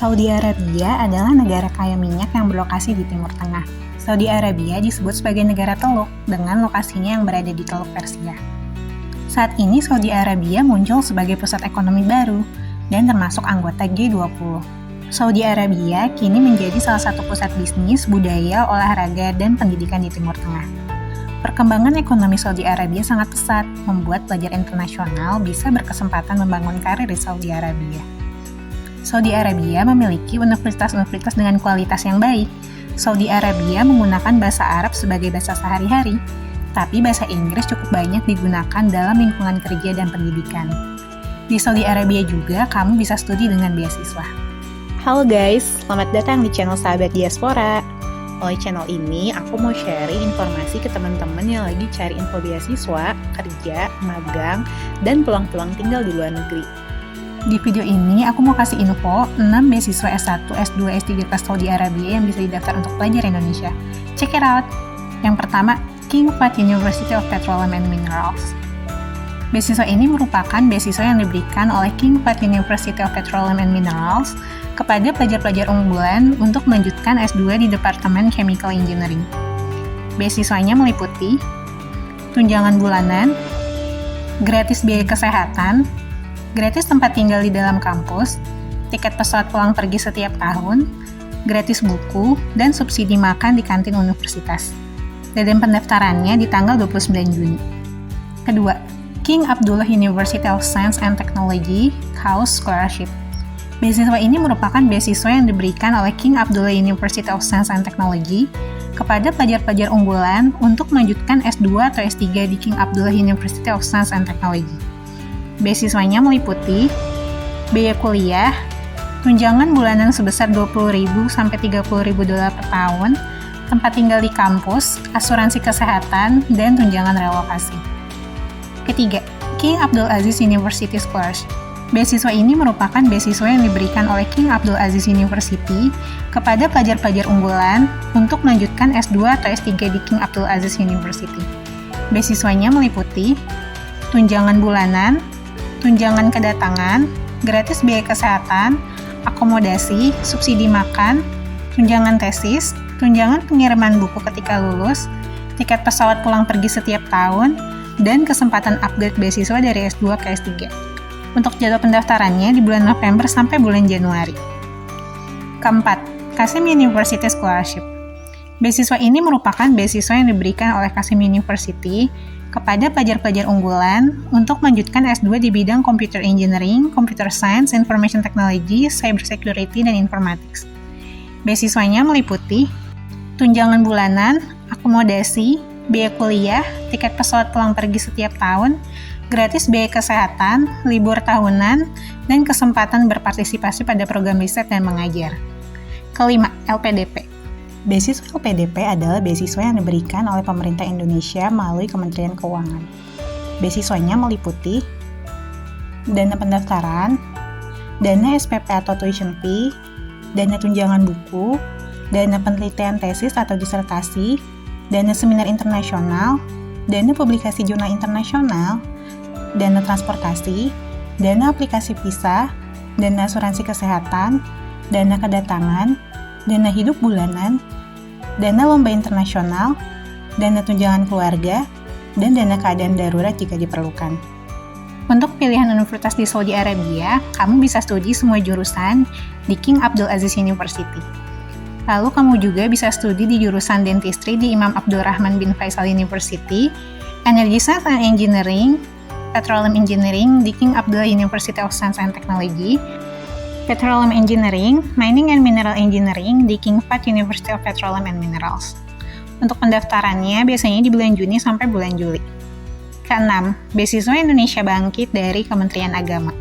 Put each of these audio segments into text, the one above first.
Saudi Arabia adalah negara kaya minyak yang berlokasi di Timur Tengah. Saudi Arabia disebut sebagai negara teluk dengan lokasinya yang berada di Teluk Persia. Saat ini Saudi Arabia muncul sebagai pusat ekonomi baru dan termasuk anggota G20. Saudi Arabia kini menjadi salah satu pusat bisnis, budaya, olahraga, dan pendidikan di Timur Tengah. Perkembangan ekonomi Saudi Arabia sangat pesat, membuat pelajar internasional bisa berkesempatan membangun karir di Saudi Arabia. Saudi Arabia memiliki universitas-universitas dengan kualitas yang baik. Saudi Arabia menggunakan bahasa Arab sebagai bahasa sehari-hari, tapi bahasa Inggris cukup banyak digunakan dalam lingkungan kerja dan pendidikan. Di Saudi Arabia juga, kamu bisa studi dengan beasiswa. Halo guys, selamat datang di channel Sahabat Diaspora. Oleh channel ini, aku mau sharing informasi ke teman-teman yang lagi cari info beasiswa, kerja, magang, dan peluang-peluang tinggal di luar negeri. Di video ini, aku mau kasih info 6 beasiswa S1, S2, S3 ke Saudi Arabia yang bisa didaftar untuk pelajar Indonesia. Check it out! Yang pertama, King Fahd University of Petroleum and Minerals. Beasiswa ini merupakan beasiswa yang diberikan oleh King Fahd University of Petroleum and Minerals kepada pelajar-pelajar unggulan untuk melanjutkan S2 di Departemen Chemical Engineering. Beasiswanya meliputi tunjangan bulanan, gratis biaya kesehatan, gratis tempat tinggal di dalam kampus, tiket pesawat pulang pergi setiap tahun, gratis buku, dan subsidi makan di kantin universitas. Deadline pendaftarannya di tanggal 29 Juni. Kedua, King Abdullah University of Science and Technology House Scholarship. Beasiswa ini merupakan beasiswa yang diberikan oleh King Abdullah University of Science and Technology kepada pelajar-pelajar unggulan untuk melanjutkan S2 atau S3 di King Abdullah University of Science and Technology. Beasiswanya meliputi biaya kuliah, tunjangan bulanan sebesar $20.000 sampai $30.000 per tahun, tempat tinggal di kampus, asuransi kesehatan, dan tunjangan relokasi. Ketiga, King Abdul Aziz University Scholarship. Beasiswa ini merupakan beasiswa yang diberikan oleh King Abdul Aziz University kepada pelajar-pelajar unggulan untuk melanjutkan S2 atau S3 di King Abdul Aziz University. Beasiswanya meliputi tunjangan bulanan, tunjangan kedatangan, gratis biaya kesehatan, akomodasi, subsidi makan, tunjangan tesis, tunjangan pengiriman buku ketika lulus, tiket pesawat pulang pergi setiap tahun, dan kesempatan upgrade beasiswa dari S2 ke S3. Untuk jadwal pendaftarannya di bulan November sampai bulan Januari. Keempat, Qasim University Scholarship. Beasiswa ini merupakan beasiswa yang diberikan oleh Qasim University kepada pelajar-pelajar unggulan untuk melanjutkan S2 di bidang Computer Engineering, Computer Science, Information Technology, Cyber Security, dan Informatics. Beasiswanya meliputi tunjangan bulanan, akomodasi, biaya kuliah, tiket pesawat pulang pergi setiap tahun, gratis biaya kesehatan, libur tahunan, dan kesempatan berpartisipasi pada program riset dan mengajar. Kelima, LPDP. Beasiswa LPDP adalah beasiswa yang diberikan oleh pemerintah Indonesia melalui Kementerian Keuangan. Beasiswanya meliputi dana pendaftaran, dana SPP atau tuition fee, dana tunjangan buku, dana penelitian tesis atau disertasi, dana seminar internasional, dana publikasi jurnal internasional, dana transportasi, dana aplikasi visa, dana asuransi kesehatan, dana kedatangan, dana hidup bulanan, dana lomba internasional, dana tunjangan keluarga, dan dana keadaan darurat jika diperlukan. Untuk pilihan universitas di Saudi Arabia, kamu bisa studi semua jurusan di King Abdul Aziz University. Lalu kamu juga bisa studi di jurusan dentistry di Imam Abdurrahman bin Faisal University, Energy Science and Engineering, Petroleum Engineering di King Abdullah University of Science and Technology, Petroleum Engineering, Mining and Mineral Engineering di King Fahd University of Petroleum and Minerals. Untuk pendaftarannya biasanya di bulan Juni sampai bulan Juli. Keenam, Beasiswa Indonesia Bangkit dari Kementerian Agama.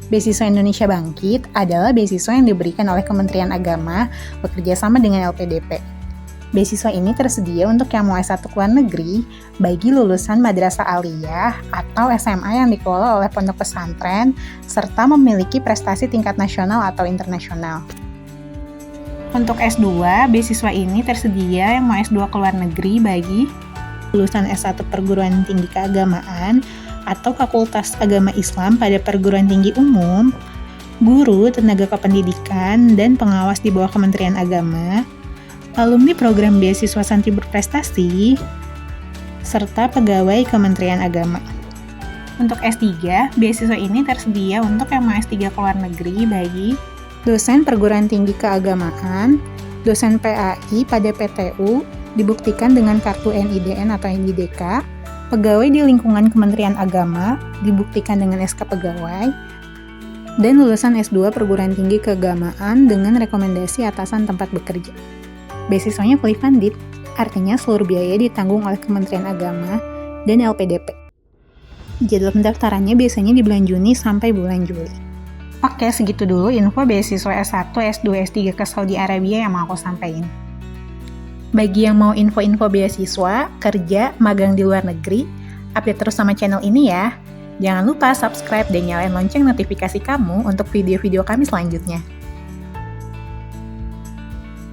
Beasiswa Indonesia Bangkit adalah beasiswa yang diberikan oleh Kementerian Agama bekerja sama dengan LPDP. Beasiswa ini tersedia untuk yang mau S1 ke luar negeri bagi lulusan Madrasah Aliyah atau SMA yang dikelola oleh pondok pesantren serta memiliki prestasi tingkat nasional atau internasional. Untuk S2, beasiswa ini tersedia yang mau S2 ke luar negeri bagi lulusan S1 perguruan tinggi keagamaan atau Fakultas Agama Islam pada perguruan tinggi umum, guru, tenaga kependidikan, dan pengawas di bawah Kementerian Agama, alumni program beasiswa santri berprestasi, serta pegawai Kementerian Agama. Untuk S3, beasiswa ini tersedia untuk yang mau S3 ke luar negeri bagi dosen perguruan tinggi keagamaan, dosen PAI pada PTU, dibuktikan dengan kartu NIDN atau NIDK, pegawai di lingkungan Kementerian Agama, dibuktikan dengan SK pegawai, dan lulusan S2 perguruan tinggi keagamaan dengan rekomendasi atasan tempat bekerja. Beasiswanya fully funded, artinya seluruh biaya ditanggung oleh Kementerian Agama dan LPDP. Jadwal pendaftarannya biasanya di bulan Juni sampai bulan Juli. Oke, segitu dulu info beasiswa S1, S2, S3 ke Saudi Arabia yang mau aku sampaikan. Bagi yang mau info-info beasiswa, kerja, magang di luar negeri, update terus sama channel ini ya. Jangan lupa subscribe dan nyalain lonceng notifikasi kamu untuk video-video kami selanjutnya.